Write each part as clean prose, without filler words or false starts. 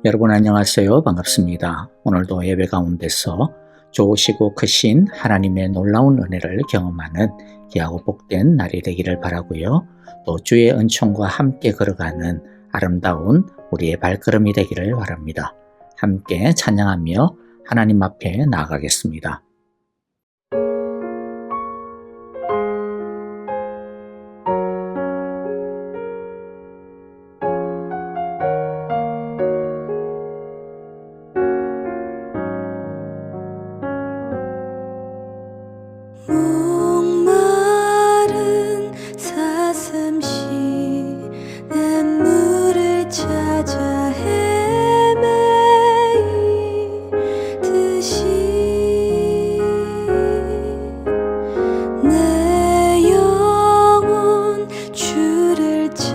여러분 안녕하세요. 반갑습니다. 오늘도 예배 가운데서 좋으시고 크신 하나님의 놀라운 은혜를 경험하는 귀하고 복된 날이 되기를 바라고요. 또 주의 은총과 함께 걸어가는 아름다운 우리의 발걸음이 되기를 바랍니다. 함께 찬양하며 하나님 앞에 나아가겠습니다. 목마른 사슴시 냇물을 찾아 헤매이듯이 내 영혼 주를 찾기에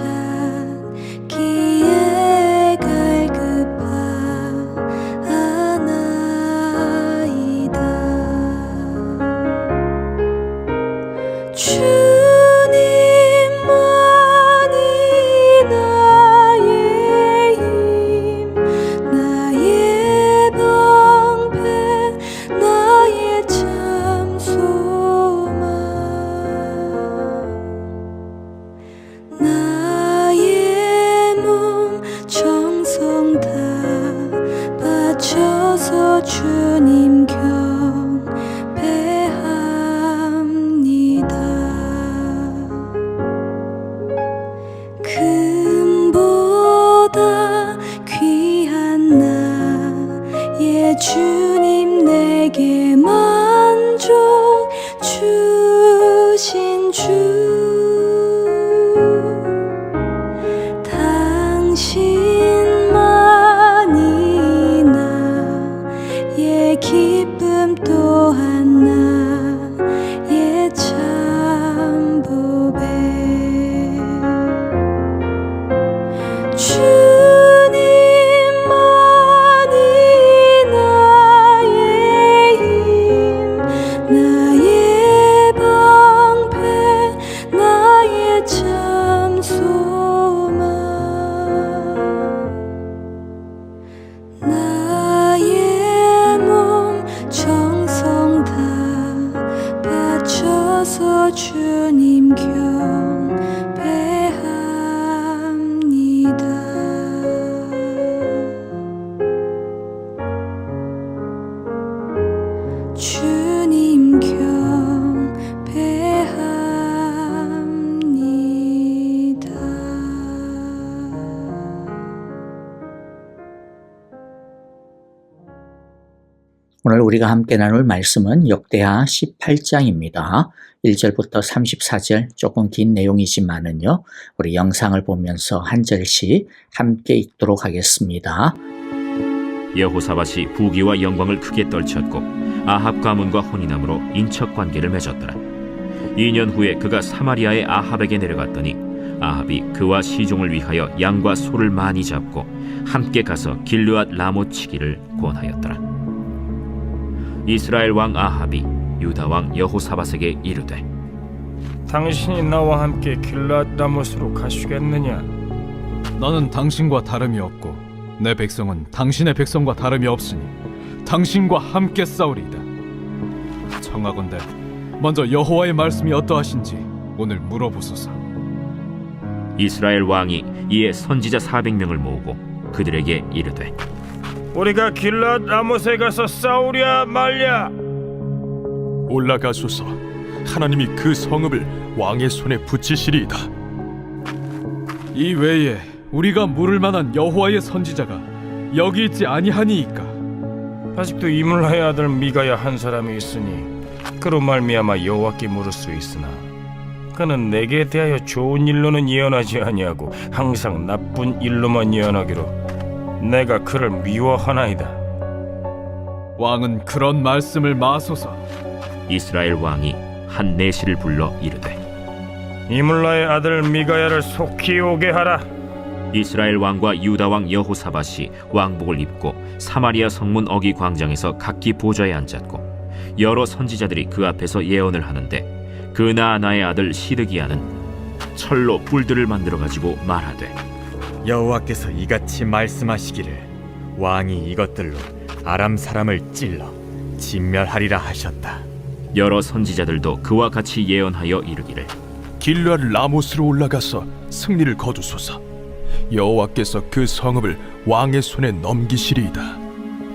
갈급하나이다. 주님만이 나의 힘, 나의 방패, 나의 참 소망. 나의 몸 정성 다 바쳐서 주님 경배합니다. 금보다 귀한 나의 주님, 내게 만족 주신 주, 당신만이 나의 기쁨, 또한 나의 참 보배. 주님만이 나의 힘, 나의 방패, 나의 참 소망. 나의 몸 정성 다 바쳐서 주님 경배합니다. 주님 경배합니다. 오늘 우리가 함께 나눌 말씀은 역대하 18장입니다. 1절부터 34절, 조금 긴 내용이지만은요, 우리 영상을 보면서 한 절씩 함께 읽도록 하겠습니다. 여호사밧이 부귀와 영광을 크게 떨쳤고 아합 가문과 혼인함으로 인척 관계를 맺었더라. 2년 후에 그가 사마리아의 아합에게 내려갔더니 아합이 그와 시종을 위하여 양과 소를 많이 잡고 함께 가서 길르앗 라못 치기를 권하였더라. 이스라엘 왕 아합이 유다 왕 여호사밧에게 이르되, 당신이 나와 함께 길르앗 라못으로 가시겠느냐? 나는 당신과 다름이 없고 내 백성은 당신의 백성과 다름이 없으니 당신과 함께 싸우리이다. 청하건대 먼저 여호와의 말씀이 어떠하신지 오늘 물어보소서. 이스라엘 왕이 이에 선지자 400명을 모으고 그들에게 이르되, 우리가 길르앗 라못에 가서 싸우랴 말랴? 올라가소서. 하나님이 그 성읍을 왕의 손에 붙이시리이다. 이 외에 우리가 물을 만한 여호와의 선지자가 여기 있지 아니하니이까. 아직도 이물라의 아들 미가야 한 사람이 있으니 그로 말미암아 여호와께 물을 수 있으나 그는 내게 대하여 좋은 일로는 예언하지 아니하고 항상 나쁜 일로만 예언하기로 내가 그를 미워하나이다. 왕은 그런 말씀을 마소서. 이스라엘 왕이 한 내시를 불러 이르되, 이물라의 아들 미가야를 속히 오게 하라. 이스라엘 왕과 유다 왕 여호사밧이 왕복을 입고 사마리아 성문 어기 광장에서 각기 보좌에 앉았고 여러 선지자들이 그 앞에서 예언을 하는데 그 나아나의 아들 시드기야는 철로 뿔들을 만들어 가지고 말하되, 여호와께서 이같이 말씀하시기를 왕이 이것들로 아람 사람을 찔러 진멸하리라 하셨다. 여러 선지자들도 그와 같이 예언하여 이르기를 길르앗 라모스로 올라가서 승리를 거두소서. 여호와께서 그 성읍을 왕의 손에 넘기시리이다.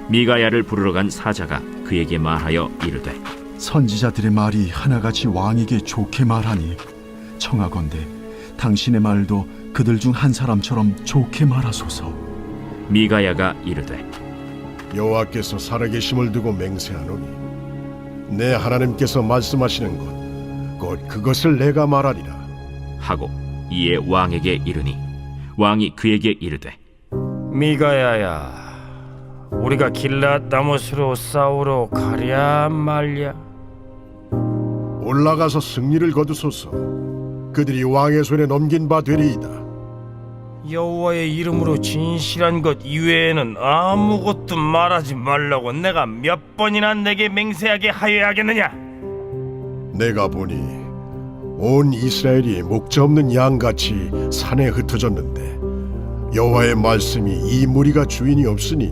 미가야를 부르러 간 사자가 그에게 말하여 이르되 선지자들의 말이 하나같이 왕에게 좋게 말하니 청하건대 당신의 말도 그들 중 한 사람처럼 좋게 말하소서. 미가야가 이르되 여호와께서 살아계심을 두고 맹세하노니 내 하나님께서 말씀하시는 곧 그것을 내가 말하리라 하고 이에 왕에게 이르니 왕이 그에게 이르되 미가야야, 우리가 길앗 라모스로 싸우러 가랴 말랴? 올라가서 승리를 거두소서. 그들이 왕의 손에 넘긴 바 되리이다. 여호와의 이름으로 진실한 것 이외에는 아무것도 말하지 말라고 내가 몇 번이나 내게 맹세하게 하여야겠느냐? 내가 보니 온 이스라엘이 목자 없는 양같이 산에 흩어졌는데 여호와의 말씀이 이 무리가 주인이 없으니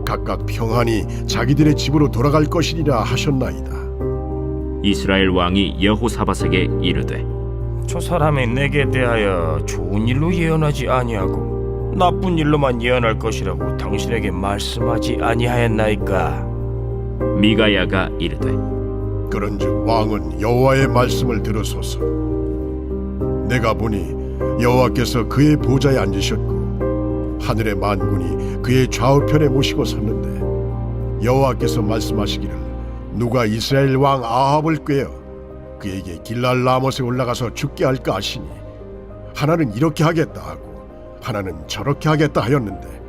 각각 평안히 자기들의 집으로 돌아갈 것이리라 하셨나이다. 이스라엘 왕이 여호사밧에게 이르되 저 사람이 내게 대하여 좋은 일로 예언하지 아니하고 나쁜 일로만 예언할 것이라고 당신에게 말씀하지 아니하였나이까? 미가야가 이르되 그런즉 왕은 여호와의 말씀을 들으소서. 내가 보니 여호와께서 그의 보좌에 앉으셨고 하늘의 만군이 그의 좌우편에 모시고 섰는데 여호와께서 말씀하시기를 누가 이스라엘 왕 아합을 꾀어 그에게 길랄 라못에 올라가서 죽게 할까 하시니 하나는 이렇게 하겠다 하고 하나는 저렇게 하겠다 하였는데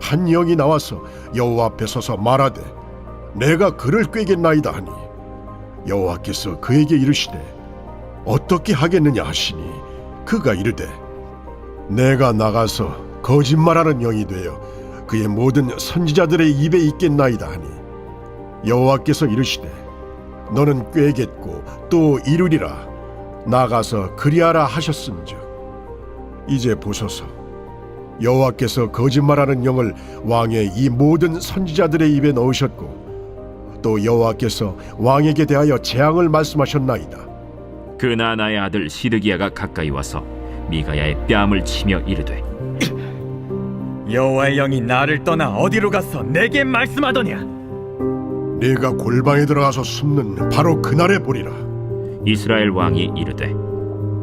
한 영이 나와서 여호와 앞에 서서 말하되 내가 그를 꾀겠나이다 하니 여호와께서 그에게 이르시되 어떻게 하겠느냐 하시니 그가 이르되 내가 나가서 거짓말하는 영이 되어 그의 모든 선지자들의 입에 있겠나이다 하니 여호와께서 이르시되 너는 꾀겠고 또 이루리라. 나가서 그리하라 하셨은즉 이제 보소서. 여호와께서 거짓말하는 영을 왕의 이 모든 선지자들의 입에 넣으셨고 또 여호와께서 왕에게 대하여 재앙을 말씀하셨나이다. 그 나나의 아들 시드기야가 가까이 와서 미가야의 뺨을 치며 이르되 여호와의 영이 나를 떠나 어디로 가서 내게 말씀하더냐? 네가 골방에 들어가서 숨는 바로 그날에 보리라. 이스라엘 왕이 이르되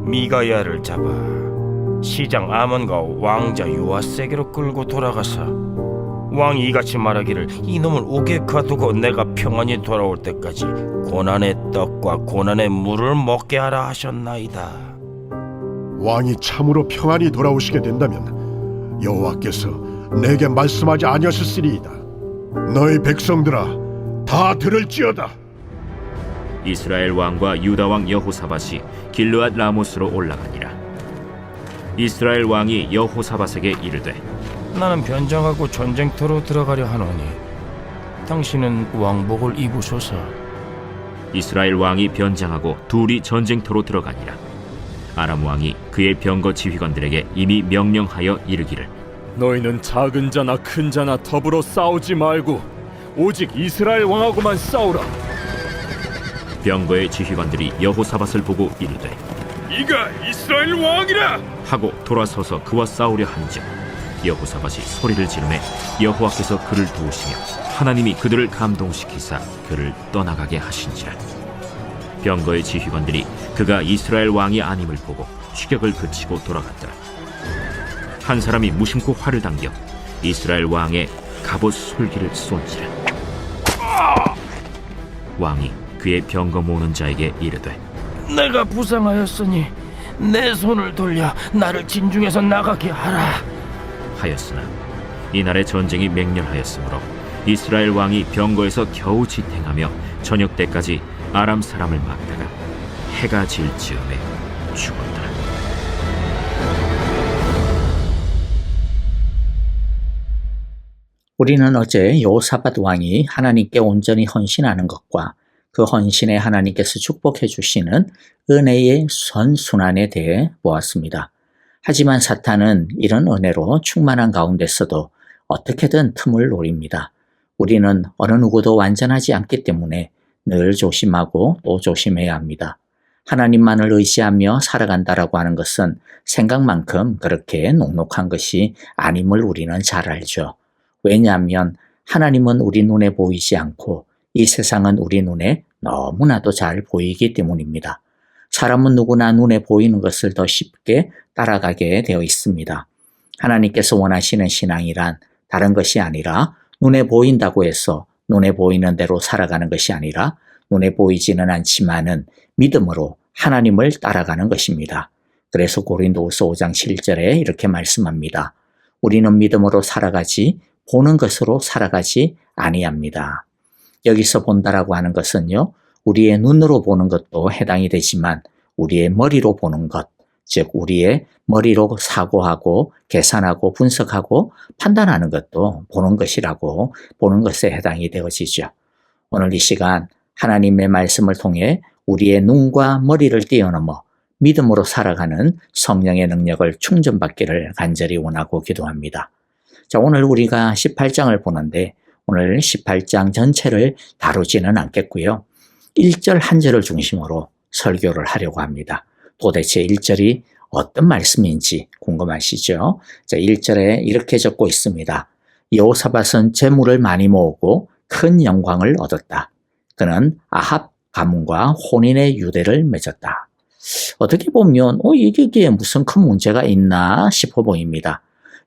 미가야를 잡아 시장 아몬과 왕자 요아세게로 끌고 돌아가서 왕이 이같이 말하기를 이놈을 옥에 가두고 내가 평안히 돌아올 때까지 고난의 떡과 고난의 물을 먹게 하라 하셨나이다. 왕이 참으로 평안히 돌아오시게 된다면 여호와께서 내게 말씀하지 아니하셨으리이다. 너희 백성들아 다 들을지어다. 이스라엘 왕과 유다 왕 여호사밧이 길르앗 라모스로 올라가니라. 이스라엘 왕이 여호사밧에게 이르되 나는 변장하고 전쟁터로 들어가려 하노니 당신은 왕복을 입으소서. 이스라엘 왕이 변장하고 둘이 전쟁터로 들어가니라. 아람 왕이 그의 병거 지휘관들에게 이미 명령하여 이르기를 너희는 작은 자나 큰 자나 더불어 싸우지 말고 오직 이스라엘 왕하고만 싸우라. 병거의 지휘관들이 여호사밧을 보고 이르되 이가 이스라엘 왕이라 하고 돌아서서 그와 싸우려 한즉 여호사밧이 소리를 지르매 여호와께서 그를 도우시며 하나님이 그들을 감동시키사 그를 떠나가게 하신지라. 병거의 지휘관들이 그가 이스라엘 왕이 아님을 보고 추격을 그치고 돌아갔더라. 한 사람이 무심코 활을 당겨 이스라엘 왕의 갑옷 솔기를 쏜지라. 왕이 그의 병거 모는 자에게 이르되 내가 부상하였으니 내 손을 돌려 나를 진중에서 나가게 하라 하였으나 이날의 전쟁이 맹렬하였으므로 이스라엘 왕이 병거에서 겨우 지탱하며 저녁 때까지 아람 사람을 막다가 해가 질 즈음에 죽었더라. 우리는 어제 여호사밧 왕이 하나님께 온전히 헌신하는 것과 그 헌신에 하나님께서 축복해 주시는 은혜의 선순환에 대해 보았습니다. 하지만 사탄은 이런 은혜로 충만한 가운데서도 어떻게든 틈을 노립니다. 우리는 어느 누구도 완전하지 않기 때문에 늘 조심하고 또 조심해야 합니다. 하나님만을 의지하며 살아간다라고 하는 것은 생각만큼 그렇게 녹록한 것이 아님을 우리는 잘 알죠. 왜냐하면 하나님은 우리 눈에 보이지 않고 이 세상은 우리 눈에 너무나도 잘 보이기 때문입니다. 사람은 누구나 눈에 보이는 것을 더 쉽게 따라가게 되어 있습니다. 하나님께서 원하시는 신앙이란 다른 것이 아니라 눈에 보인다고 해서 눈에 보이는 대로 살아가는 것이 아니라 눈에 보이지는 않지만은 믿음으로 하나님을 따라가는 것입니다. 그래서 고린도후서 5장 7절에 이렇게 말씀합니다. 우리는 믿음으로 살아가지 보는 것으로 살아가지 아니합니다. 여기서 본다라고 하는 것은요, 우리의 눈으로 보는 것도 해당이 되지만 우리의 머리로 보는 것, 즉 우리의 머리로 사고하고 계산하고 분석하고 판단하는 것도 보는 것이라고 보는 것에 해당이 되어지죠. 오늘 이 시간 하나님의 말씀을 통해 우리의 눈과 머리를 뛰어넘어 믿음으로 살아가는 성령의 능력을 충전받기를 간절히 원하고 기도합니다. 자, 오늘 우리가 18장을 보는데 오늘 18장 전체를 다루지는 않겠고요. 1절 한 절을 중심으로 설교를 하려고 합니다. 도대체 1절이 어떤 말씀인지 궁금하시죠? 자, 1절에 이렇게 적고 있습니다. 여호사밧은 재물을 많이 모으고 큰 영광을 얻었다. 그는 아합 가문과 혼인의 유대를 맺었다. 어떻게 보면 이게 무슨 큰 문제가 있나 싶어 보입니다.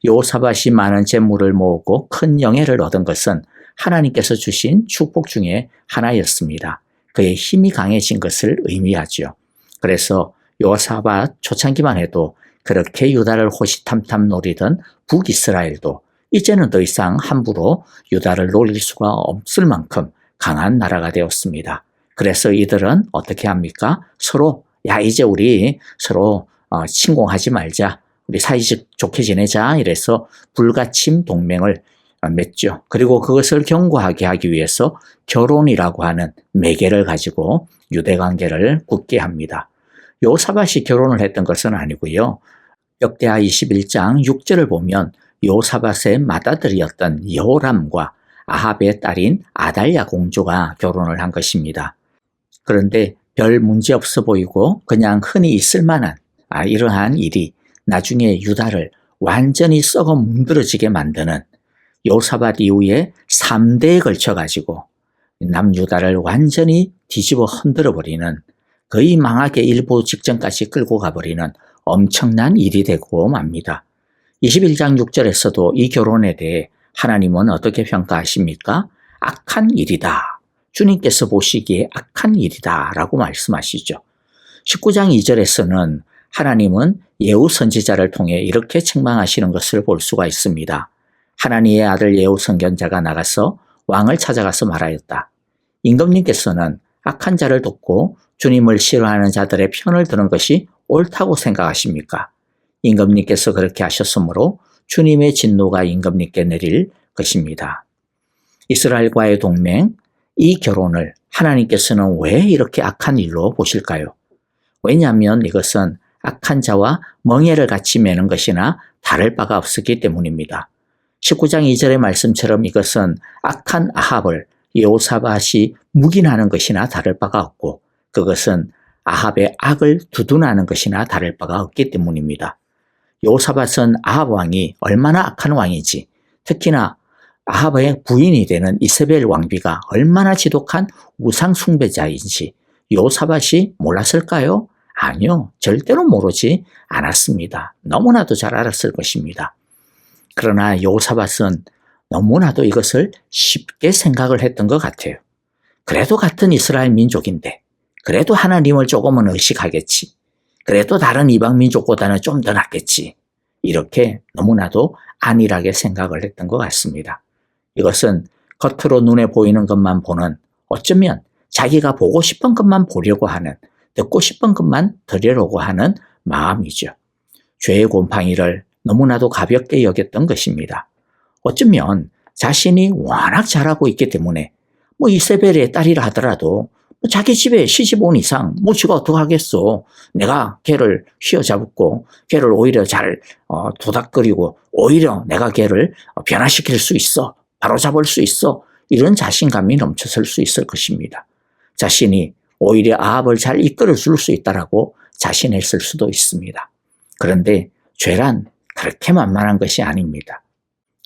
여호사밧이 많은 재물을 모으고 큰 영예를 얻은 것은 하나님께서 주신 축복 중에 하나였습니다. 그의 힘이 강해진 것을 의미하죠. 그래서 여호사밧 초창기만 해도 그렇게 유다를 호시탐탐 노리던 북이스라엘도 이제는 더 이상 함부로 유다를 노릴 수가 없을 만큼 강한 나라가 되었습니다. 그래서 이들은 어떻게 합니까? 서로 이제 우리 서로 침공하지 말자. 우리 사이좋게 지내자. 이래서 불가침 동맹을 맺죠. 그리고 그것을 견고하게 하기 위해서 결혼이라고 하는 매개를 가지고 유대 관계를 굳게 합니다. 여호사밧이 결혼을 했던 것은 아니고요. 역대하 21장 6절을 보면 여호사밧의 맏아들이었던 여호람과 아합의 딸인 아달랴 공주가 결혼을 한 것입니다. 그런데 별 문제 없어 보이고 그냥 흔히 있을 만한 이러한 일이 나중에 유다를 완전히 썩어 문드러지게 만드는 여호사밧 이후에 3대에 걸쳐가지고 남유다를 완전히 뒤집어 흔들어버리는 거의 망하게 일부 직전까지 끌고 가버리는 엄청난 일이 되고 맙니다. 21장 6절에서도 이 결혼에 대해 하나님은 어떻게 평가하십니까? 악한 일이다. 주님께서 보시기에 악한 일이다 라고 말씀하시죠. 19장 2절에서는 하나님은 예후 선지자를 통해 이렇게 책망하시는 것을 볼 수가 있습니다. 하나님의 아들 예후 선견자가 나가서 왕을 찾아가서 말하였다. 임금님께서는 악한 자를 돕고 주님을 싫어하는 자들의 편을 드는 것이 옳다고 생각하십니까? 임금님께서 그렇게 하셨으므로 주님의 진노가 임금님께 내릴 것입니다. 이스라엘과의 동맹, 이 결혼을 하나님께서는 왜 이렇게 악한 일로 보실까요? 왜냐하면 이것은 악한 자와 멍에를 같이 매는 것이나 다를 바가 없었기 때문입니다. 19장 2절의 말씀처럼 이것은 악한 아합을 여호사밧이 묵인하는 것이나 다를 바가 없고 그것은 아합의 악을 두둔하는 것이나 다를 바가 없기 때문입니다. 여호사밧은 아합 왕이 얼마나 악한 왕인지, 특히나 아합의 부인이 되는 이세벨 왕비가 얼마나 지독한 우상 숭배자인지 여호사밧이 몰랐을까요? 아니요, 절대로 모르지 않았습니다. 너무나도 잘 알았을 것입니다. 그러나 여호사밧은 너무나도 이것을 쉽게 생각을 했던 것 같아요. 그래도 같은 이스라엘 민족인데, 그래도 하나님을 조금은 의식하겠지. 그래도 다른 이방 민족보다는 좀 더 낫겠지. 이렇게 너무나도 안일하게 생각을 했던 것 같습니다. 이것은 겉으로 눈에 보이는 것만 보는, 어쩌면 자기가 보고 싶은 것만 보려고 하는, 듣고 싶은 것만 들으려고 하는 마음이죠. 죄의 곰팡이를 너무나도 가볍게 여겼던 것입니다. 어쩌면 자신이 워낙 잘하고 있기 때문에 이세벨의 딸이라 하더라도 자기 집에 시집 온 이상 뭐 지가 어떡하겠어. 내가 걔를 휘어잡고 걔를 오히려 잘 도닥거리고 오히려 내가 걔를 변화시킬 수 있어. 바로잡을 수 있어. 이런 자신감이 넘쳐설 수 있을 것입니다. 자신이 오히려 아합을 잘 이끌어 줄 수 있다라고 자신했을 수도 있습니다. 그런데 죄란 그렇게 만만한 것이 아닙니다.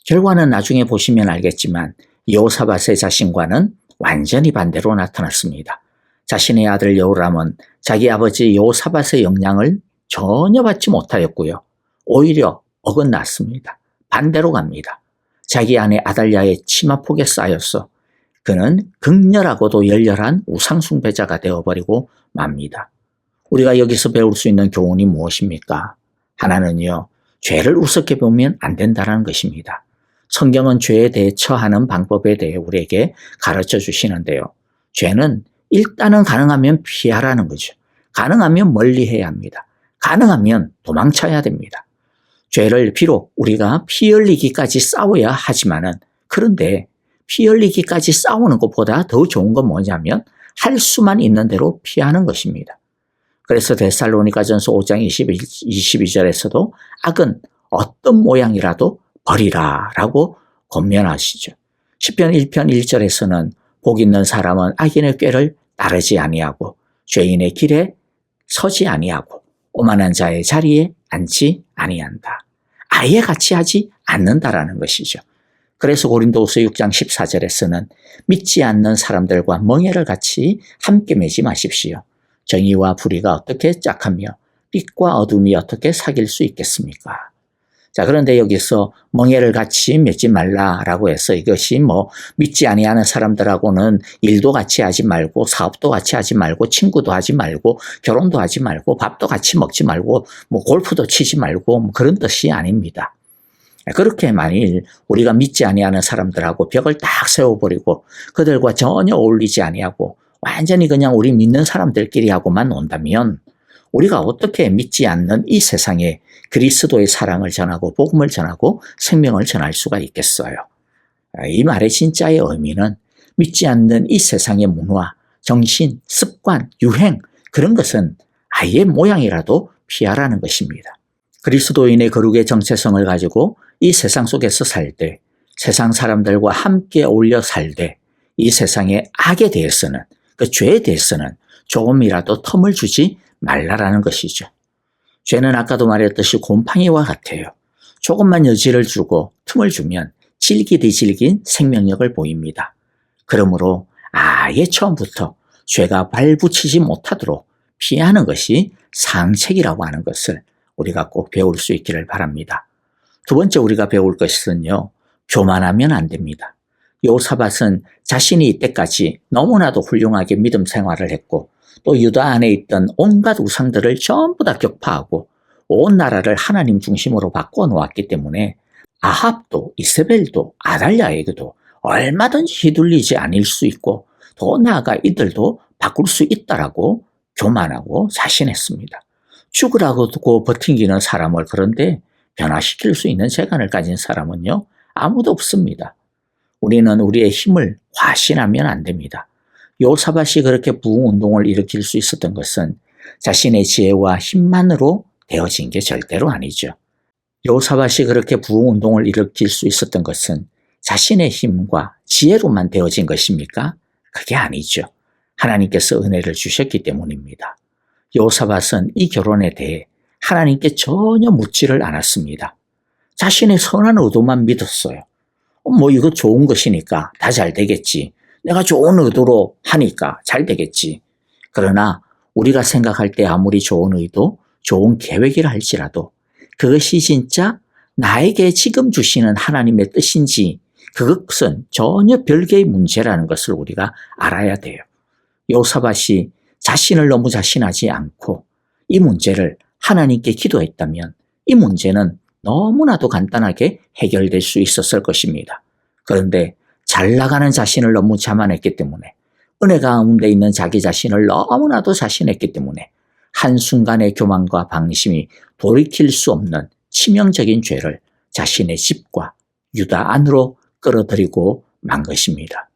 결과는 나중에 보시면 알겠지만 여호사밧의 자신과는 완전히 반대로 나타났습니다. 자신의 아들 여호람은 자기 아버지 여호사밧의 영향을 전혀 받지 못하였고요. 오히려 어긋났습니다. 반대로 갑니다. 자기 아내 아달랴의 치마폭에 쌓여서 그는 극렬하고도 열렬한 우상숭배자가 되어버리고 맙니다. 우리가 여기서 배울 수 있는 교훈이 무엇입니까? 하나는요, 죄를 우습게 보면 안 된다는 것입니다. 성경은 죄에 대해 처하는 방법에 대해 우리에게 가르쳐 주시는데요. 죄는 일단은 가능하면 피하라는 거죠. 가능하면 멀리해야 합니다. 가능하면 도망쳐야 됩니다. 죄를 비록 우리가 피 흘리기까지 싸워야 하지만은, 그런데 피 흘리기까지 싸우는 것보다 더 좋은 건 뭐냐면 할 수만 있는 대로 피하는 것입니다. 그래서 데살로니가전서 5장 22절에서도 악은 어떤 모양이라도 버리라 라고 권면하시죠. 시편 1편 1절에서는 복 있는 사람은 악인의 꾀를 따르지 아니하고 죄인의 길에 서지 아니하고 오만한 자의 자리에 앉지 아니한다. 아예 같이 하지 않는다라는 것이죠. 그래서 고린도후서 6장 14절에서는 믿지 않는 사람들과 멍에를 같이 함께 매지 마십시오. 정의와 불의가 어떻게 짝하며 빛과 어둠이 어떻게 사귈 수 있겠습니까? 자, 그런데 여기서 멍에를 같이 맺지 말라라고 해서 이것이 뭐 믿지 아니하는 사람들하고는 일도 같이 하지 말고 사업도 같이 하지 말고 친구도 하지 말고 결혼도 하지 말고 밥도 같이 먹지 말고 뭐 골프도 치지 말고 뭐 그런 뜻이 아닙니다. 그렇게 만일 우리가 믿지 아니하는 사람들하고 벽을 딱 세워버리고 그들과 전혀 어울리지 아니하고 완전히 그냥 우리 믿는 사람들끼리 하고만 논다면 우리가 어떻게 믿지 않는 이 세상에 그리스도의 사랑을 전하고 복음을 전하고 생명을 전할 수가 있겠어요. 이 말의 진짜의 의미는 믿지 않는 이 세상의 문화, 정신, 습관, 유행 그런 것은 아예 모양이라도 피하라는 것입니다. 그리스도인의 거룩의 정체성을 가지고 이 세상 속에서 살 때, 세상 사람들과 함께 어울려 살 때 이 세상의 악에 대해서는, 그 죄에 대해서는 조금이라도 텀을 주지 말라라는 것이죠. 죄는 아까도 말했듯이 곰팡이와 같아요. 조금만 여지를 주고 틈을 주면 질기디 질긴 생명력을 보입니다. 그러므로 아예 처음부터 죄가 발붙이지 못하도록 피하는 것이 상책이라고 하는 것을 우리가 꼭 배울 수 있기를 바랍니다. 두 번째 우리가 배울 것은요, 교만하면 안 됩니다. 여호사밧은 자신이 이때까지 너무나도 훌륭하게 믿음 생활을 했고 또 유다 안에 있던 온갖 우상들을 전부 다 격파하고 온 나라를 하나님 중심으로 바꿔 놓았기 때문에 아합도 이세벨도 아달랴에게도 얼마든지 휘둘리지 않을 수 있고 더 나아가 이들도 바꿀 수 있다라고 교만하고 자신했습니다. 죽으라고 버팅기는 사람을 그런데 변화시킬 수 있는 재간을 가진 사람은요, 아무도 없습니다. 우리는 우리의 힘을 과신하면 안 됩니다. 여호사밧이 그렇게 부흥운동을 일으킬 수 있었던 것은 자신의 지혜와 힘만으로 되어진 게 절대로 아니죠. 여호사밧이 그렇게 부흥운동을 일으킬 수 있었던 것은 자신의 힘과 지혜로만 되어진 것입니까? 그게 아니죠. 하나님께서 은혜를 주셨기 때문입니다. 여호사밧은 이 결혼에 대해 하나님께 전혀 묻지를 않았습니다. 자신의 선한 의도만 믿었어요. 뭐 이거 좋은 것이니까 다 잘 되겠지. 내가 좋은 의도로 하니까 잘 되겠지. 그러나 우리가 생각할 때 아무리 좋은 의도, 좋은 계획이라 할지라도 그것이 진짜 나에게 지금 주시는 하나님의 뜻인지 그것은 전혀 별개의 문제라는 것을 우리가 알아야 돼요. 여호사밧이 자신을 너무 자신하지 않고 이 문제를 하나님께 기도했다면 이 문제는 너무나도 간단하게 해결될 수 있었을 것입니다. 그런데 잘 나가는 자신을 너무 자만했기 때문에 은혜 가운데 있는 자기 자신을 너무나도 자신했기 때문에 한순간의 교만과 방심이 돌이킬 수 없는 치명적인 죄를 자신의 집과 유다 안으로 끌어들이고 만 것입니다.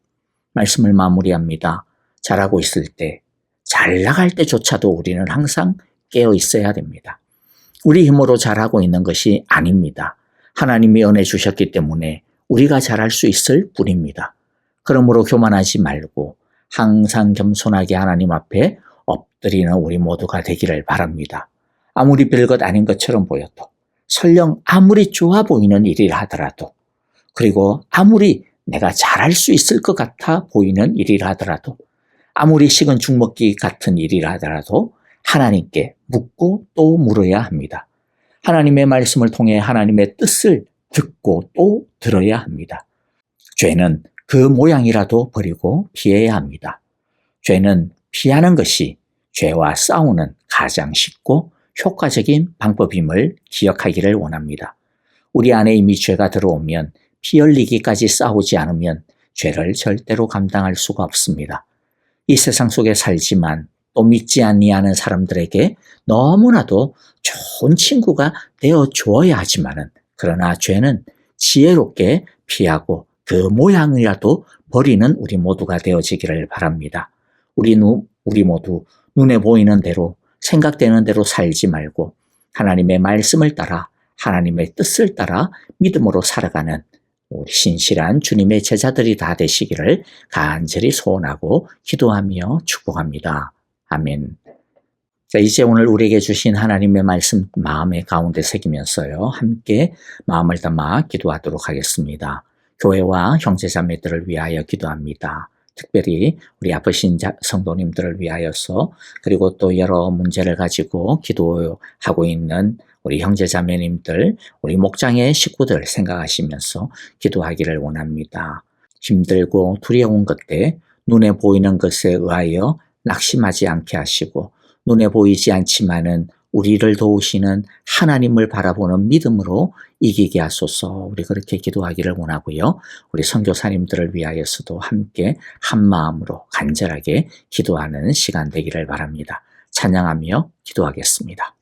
말씀을 마무리합니다. 잘하고 있을 때, 잘 나갈 때조차도 우리는 항상 깨어 있어야 됩니다. 우리 힘으로 잘하고 있는 것이 아닙니다. 하나님이 은혜 주셨기 때문에 우리가 잘할 수 있을 뿐입니다. 그러므로 교만하지 말고 항상 겸손하게 하나님 앞에 엎드리는 우리 모두가 되기를 바랍니다. 아무리 별것 아닌 것처럼 보여도, 설령 아무리 좋아 보이는 일이라 하더라도, 그리고 아무리 내가 잘할 수 있을 것 같아 보이는 일이라 하더라도, 아무리 식은 죽 먹기 같은 일이라 하더라도 하나님께 묻고 또 물어야 합니다. 하나님의 말씀을 통해 하나님의 뜻을 듣고 또 들어야 합니다. 죄는 그 모양이라도 버리고 피해야 합니다. 죄는 피하는 것이 죄와 싸우는 가장 쉽고 효과적인 방법임을 기억하기를 원합니다. 우리 안에 이미 죄가 들어오면 피 흘리기까지 싸우지 않으면 죄를 절대로 감당할 수가 없습니다. 이 세상 속에 살지만 또 믿지 아니하는 사람들에게 너무나도 좋은 친구가 되어줘야 하지만은, 그러나 죄는 지혜롭게 피하고 그 모양이라도 버리는 우리 모두가 되어지기를 바랍니다. 우리 모두 눈에 보이는 대로, 생각되는 대로 살지 말고 하나님의 말씀을 따라, 하나님의 뜻을 따라 믿음으로 살아가는 우리 신실한 주님의 제자들이 다 되시기를 간절히 소원하고 기도하며 축복합니다. 아멘. 자, 이제 오늘 우리에게 주신 하나님의 말씀 마음의 가운데 새기면서요, 함께 마음을 담아 기도하도록 하겠습니다. 교회와 형제자매들을 위하여 기도합니다. 특별히 우리 아프신 성도님들을 위하여서, 그리고 또 여러 문제를 가지고 기도하고 있는 우리 형제자매님들, 우리 목장의 식구들 생각하시면서 기도하기를 원합니다. 힘들고 두려운 것때 눈에 보이는 것에 의하여 낙심하지 않게 하시고, 눈에 보이지 않지만은 우리를 도우시는 하나님을 바라보는 믿음으로 이기게 하소서. 우리 그렇게 기도하기를 원하고요. 우리 선교사님들을 위하여서도 함께 한 마음으로 간절하게 기도하는 시간 되기를 바랍니다. 찬양하며 기도하겠습니다.